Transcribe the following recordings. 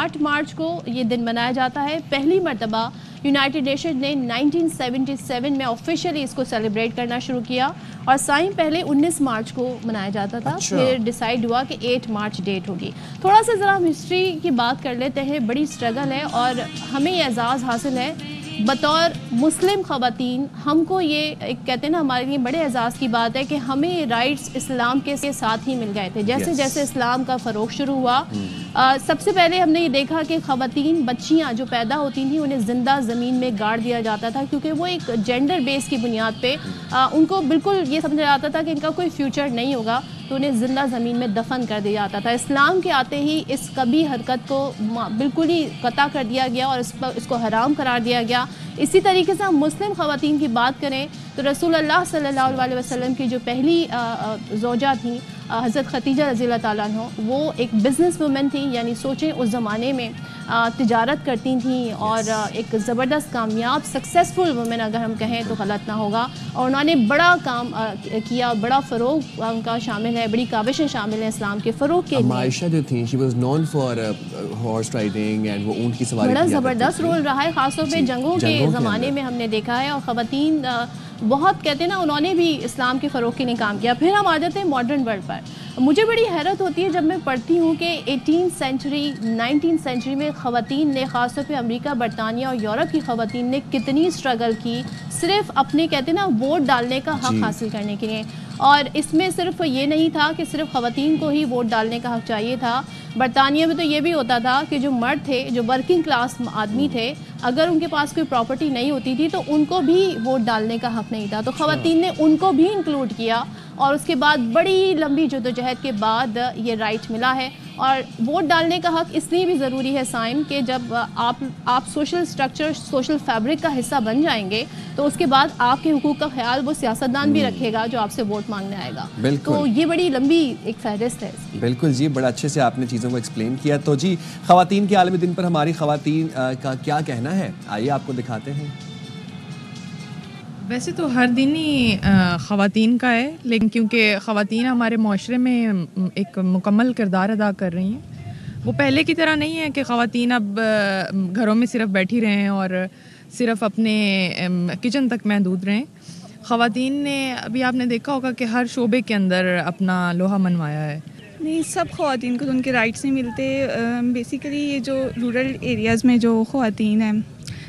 8 مارچ کو یہ دن منایا جاتا ہے. پہلی مرتبہ یونائٹڈ نیشن نے 1977 میں آفیشیلی اس کو سیلیبریٹ کرنا شروع کیا اور سائن پہلے 19 مارچ کو منایا جاتا تھا. پھر ڈیسائیڈ ہوا کہ 8 مارچ ڈیٹ ہوگی. تھوڑا سا ذرا ہم ہسٹری کی بات کر لیتے ہیں. بڑی اسٹرگل ہے اور ہمیں یہ اعزاز حاصل ہے بطور مسلم خواتین. ہم کو یہ ایک کہتے ہیں نا ہمارے لیے بڑے اعزاز کی بات ہے کہ ہمیں رائٹس اسلام کے ساتھ ہی مل گئے تھے. جیسے جیسے اسلام کا فروغ شروع ہوا سب سے پہلے ہم نے یہ دیکھا کہ خواتین بچیاں جو پیدا ہوتی تھیں انہیں زندہ زمین میں گاڑ دیا جاتا تھا کیونکہ وہ ایک جینڈر بیس کی بنیاد پہ ان کو بالکل یہ سمجھا جاتا تھا کہ ان کا کوئی فیوچر نہیں ہوگا تو انہیں زندہ زمین میں دفن کر دیا جاتا تھا. اسلام کے آتے ہی اس قبیح حرکت کو بالکل ہی قطع کر دیا گیا اور اس کو حرام قرار دیا گیا. اسی طریقے سے ہم مسلم خواتین کی بات کریں تو رسول اللہ صلی اللہ علیہ وسلم کی جو پہلی زوجہ تھیں حضرت خدیجہ رضی اللہ تعالیٰ عنہ, وہ ایک بزنس وومن تھیں. یعنی سوچیں اس زمانے میں تجارت کرتی تھیں اور ایک زبردست کامیاب سکسیسفل وومن اگر ہم کہیں تو غلط نہ ہوگا. اور انہوں نے بڑا کام کیا, بڑا فروغ ان کا شامل ہے, بڑی کاوشیں شامل ہیں اسلام کے فروغ کے لیے. عائشہ جو تھیں she was known for horse riding and وہ اونٹ کی سواری بڑا زبردست رول رہا ہے خاص طور پہ جنگوں کے زمانے میں ہم نے دیکھا ہے. اور خواتین بہت کہتے ہیں نا انہوں نے بھی اسلام کے فروغ کے لیے کام کیا. پھر ہم آ جاتے ہیں ماڈرن ورلڈ پر. مجھے بڑی حیرت ہوتی ہے جب میں پڑھتی ہوں کہ 18 سینچری 19 سینچری میں خواتین نے خاص طور پہ امریکہ, برطانیہ اور یورپ کی خواتین نے کتنی اسٹرگل کی صرف اپنے کہتے ہیں نا ووٹ ڈالنے کا حق حاصل کرنے کے لیے. اور اس میں صرف یہ نہیں تھا کہ صرف خواتین کو ہی ووٹ ڈالنے کا حق چاہیے تھا. برطانیہ میں تو یہ بھی ہوتا تھا کہ جو مرد تھے, جو ورکنگ کلاس آدمی تھے, اگر ان کے پاس کوئی پراپرٹی نہیں ہوتی تھی تو ان کو بھی ووٹ ڈالنے کا حق نہیں تھا. تو خواتین نے ان کو بھی انکلوڈ کیا اور اس کے بعد بڑی لمبی جدوجہد کے بعد یہ رائٹ ملا ہے. اور ووٹ ڈالنے کا حق اس لیے بھی ضروری ہے سائم کہ جب آپ سوشل سٹرکچر, سوشل فیبرک کا حصہ بن جائیں گے تو اس کے بعد آپ کے حقوق کا خیال وہ سیاستدان بھی رکھے گا جو آپ سے ووٹ مانگنے آئے گا. تو یہ بڑی لمبی ایک فہرست ہے. بالکل جی, بڑا اچھے سے آپ نے چیزوں کو ایکسپلین کیا. تو جی خواتین کے عالمی دن پر ہماری خواتین کا کیا کہنا ہے, آئیے آپ کو دکھاتے ہیں. ویسے تو ہر دن ہی خواتین کا ہے, لیکن کیونکہ خواتین ہمارے معاشرے میں ایک مکمل کردار ادا کر رہی ہیں. وہ پہلے کی طرح نہیں ہے کہ خواتین اب گھروں میں صرف بیٹھی رہیں اور صرف اپنے کچن تک محدود رہیں. خواتین نے ابھی آپ نے دیکھا ہوگا کہ ہر شعبے کے اندر اپنا لوہا منوایا ہے. نہیں, سب خواتین کو تو ان کے رائٹس نہیں ملتے. بیسیکلی یہ جو رورل ایریاز میں جو خواتین ہیں,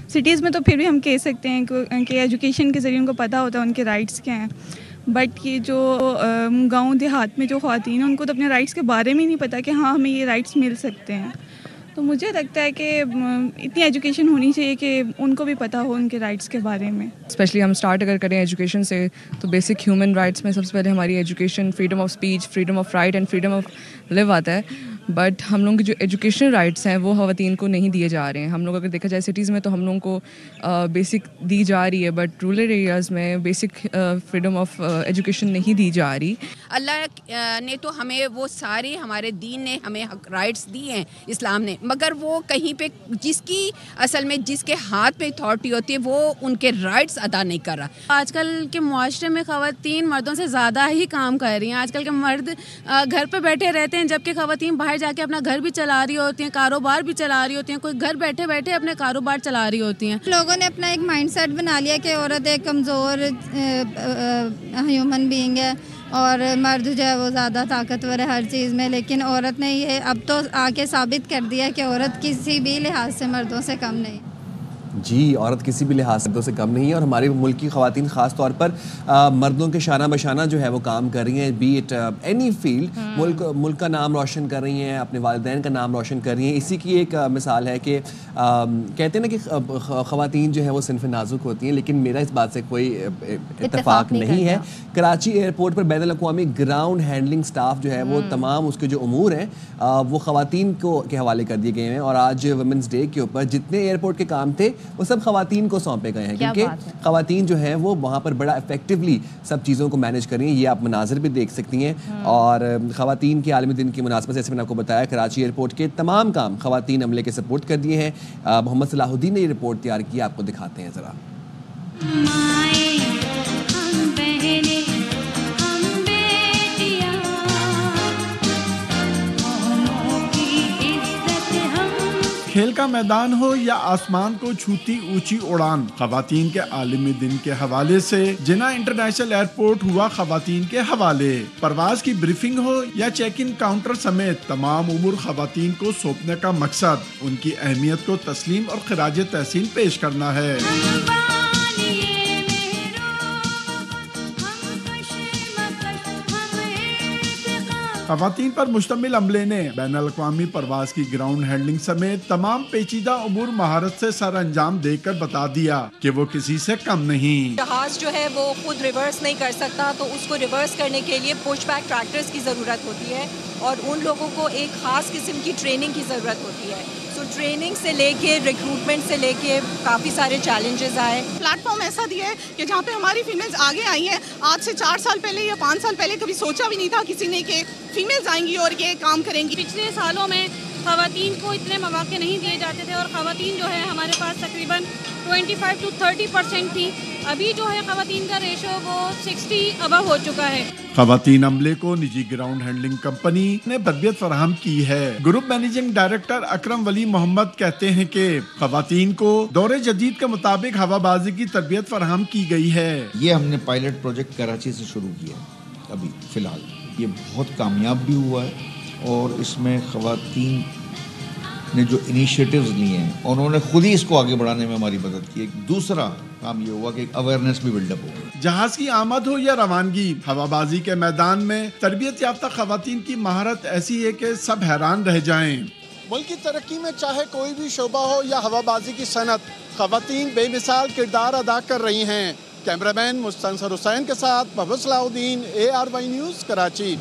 سٹیز میں تو پھر بھی ہم کہہ سکتے ہیں کہ ایجوکیشن کے ذریعے ان کو پتہ ہوتا ہے ان کے رائٹس کیا ہیں. بٹ یہ جو گاؤں دیہات میں جو خواتین ہیں ان کو تو اپنے رائٹس کے بارے میں ہی نہیں پتہ کہ ہاں ہمیں یہ رائٹس مل سکتے ہیں. تو مجھے لگتا ہے کہ اتنی ایجوکیشن ہونی چاہیے کہ ان کو بھی پتہ ہو ان کے رائٹس کے بارے میں. اسپیشلی ہم اسٹارٹ اگر کریں ایجوکیشن سے تو بیسک ہیومن رائٹس میں سب سے پہلے ہماری education, freedom of speech, freedom of right and freedom of live آتا ہے. بٹ ہم لوگوں کی جو ایجوکیشن رائٹس ہیں وہ خواتین کو نہیں دیے جا رہے ہیں. ہم لوگ اگر دیکھا جائے سٹیز میں تو ہم لوگوں کو بیسک دی جا رہی ہے, بٹ رورل ایریاز میں بیسک فریڈم آف ایجوکیشن نہیں دی جا رہی. اللہ نے تو ہمیں وہ سارے ہمارے دین نے ہمیں رائٹس دی ہیں, اسلام نے, مگر وہ کہیں پہ جس کی اصل میں جس کے ہاتھ پہ اتھارٹی ہوتی ہے وہ ان کے رائٹس ادا نہیں کر رہا. آج کل کے معاشرے میں خواتین مردوں سے زیادہ ہی کام کر رہی ہیں. آج کل کے مرد گھر پہ بیٹھے رہتے ہیں جبکہ خواتین باہر جا کے اپنا گھر بھی چلا رہی ہوتی ہیں, کاروبار بھی چلا رہی ہوتی ہیں, کوئی گھر بیٹھے بیٹھے اپنے کاروبار چلا رہی ہوتی ہیں. لوگوں نے اپنا ایک مائنڈ سیٹ بنا لیا کہ عورت ایک کمزور ہیومن بینگ ہے اور مرد جو ہے وہ زیادہ طاقتور ہے ہر چیز میں. لیکن عورت نے یہ اب تو آ کے ثابت کر دیا کہ عورت کسی بھی لحاظ سے مردوں سے کم نہیں. جی, عورت کسی بھی لحاظ سے کم نہیں ہے اور ہمارے ملک کی خواتین خاص طور پر مردوں کے شانہ بشانہ جو ہے وہ کام کر رہی ہیں, بی اٹ اینی فیلڈ. ملک کا نام روشن کر رہی ہیں, اپنے والدین کا نام روشن کر رہی ہیں. اسی کی ایک مثال ہے کہ کہتے ہیں نا کہ خواتین جو ہے وہ صنف نازک ہوتی ہیں, لیکن میرا اس بات سے کوئی اتفاق نہیں ہے. کراچی ایئرپورٹ پر بین الاقوامی گراؤنڈ ہینڈلنگ سٹاف جو ہے وہ تمام اس کے جو امور ہیں وہ خواتین کے حوالے کر دیے گئے ہیں. اور آج ویمنس ڈے کے اوپر جتنے ایئرپورٹ کے کام تھے وہ سب خواتین کو سونپے گئے ہیں, کیونکہ خواتین جو ہیں وہ وہاں پر بڑا افیکٹولی سب چیزوں کو مینیج کر رہی ہیں. یہ آپ مناظر بھی دیکھ سکتی ہیں. اور خواتین کے عالمی دن کی مناسبت سے جیسے میں نے آپ کو بتایا کراچی ایئرپورٹ کے تمام کام خواتین عملے کے سپورٹ کر دیے ہیں. محمد صلاح الدین نے یہ رپورٹ تیار کی, آپ کو دکھاتے ہیں ذرا. کھیل کا میدان ہو یا آسمان کو چھوتی اونچی اڑان، خواتین کے عالمی دن کے حوالے سے جنہ انٹرنیشنل ایئرپورٹ ہوا خواتین کے حوالے۔ پرواز کی بریفنگ ہو یا چیک ان کاؤنٹر سمیت تمام امور خواتین کو سونپنے کا مقصد ان کی اہمیت کو تسلیم اور خراج تحسین پیش کرنا ہے۔ خواتین پر مشتمل عملے نے بین الاقوامی پرواز کی گراؤنڈ ہینڈلنگ سمیت تمام پیچیدہ امور مہارت سے سر انجام دے کر بتا دیا کہ وہ کسی سے کم نہیں۔ جہاز جو ہے وہ خود ریورس نہیں کر سکتا تو اس کو ریورس کرنے کے لیے پش بیک ٹریکٹرز کی ضرورت ہوتی ہے اور ان لوگوں کو ایک خاص قسم کی ٹریننگ کی ضرورت ہوتی ہے۔ تو ٹریننگ سے لے کے ریکروٹمنٹ سے لے کے کافی سارے چیلنجز آئے۔ پلیٹ فارم ایسا دیا ہے کہ جہاں پہ ہماری فیمیلز آگے آئی ہیں، آج سے 4 سال پہلے یا 5 سال پہلے کبھی سوچا بھی نہیں تھا کسی نے کہ فیمیلز آئیں گی اور یہ کام کریں گی۔ پچھلے سالوں میں خواتین کو اتنے مواقع نہیں دیے جاتے تھے اور خواتین جو ہے ہمارے پاس تقریباً 25 to 30% تھی، ابھی جو ہے خواتین کا ریشو وہ 60 ابو ہو چکا ہے۔ خواتین عملے کو نجی گراؤنڈ ہینڈلنگ کمپنی نے تربیت فراہم کی ہے۔ گروپ مینیجنگ ڈائریکٹر اکرم ولی محمد کہتے ہیں کہ خواتین کو دور جدید کے مطابق ہوا بازی کی تربیت فراہم کی گئی ہے۔ یہ ہم نے پائلٹ پروجیکٹ کراچی سے شروع کیا ابھی فی الحال، یہ بہت کامیاب بھی ہوا ہے اور اس میں خواتین نے جو انیشیٹوز لیے ہیں انہوں نے خود ہی اس کو آگے بڑھانے میں ہماری مدد کی۔ ایک دوسرا کام یہ ہوا کہ ایک اویئرنیس بھی بلڈ اپ ہو۔ جہاز کی آمد ہو یا روانگی، ہوا بازی کے میدان میں تربیت یافتہ خواتین کی مہارت ایسی ہے کہ سب حیران رہ جائیں۔ ملک کی ترقی میں چاہے کوئی بھی شعبہ ہو یا ہوا بازی کی صنعت، خواتین بے مثال کردار ادا کر رہی ہیں۔ کیمرہ مین مستنصر حسین کے ساتھ محمد صلاح الدین، ARY نیوز، کراچی۔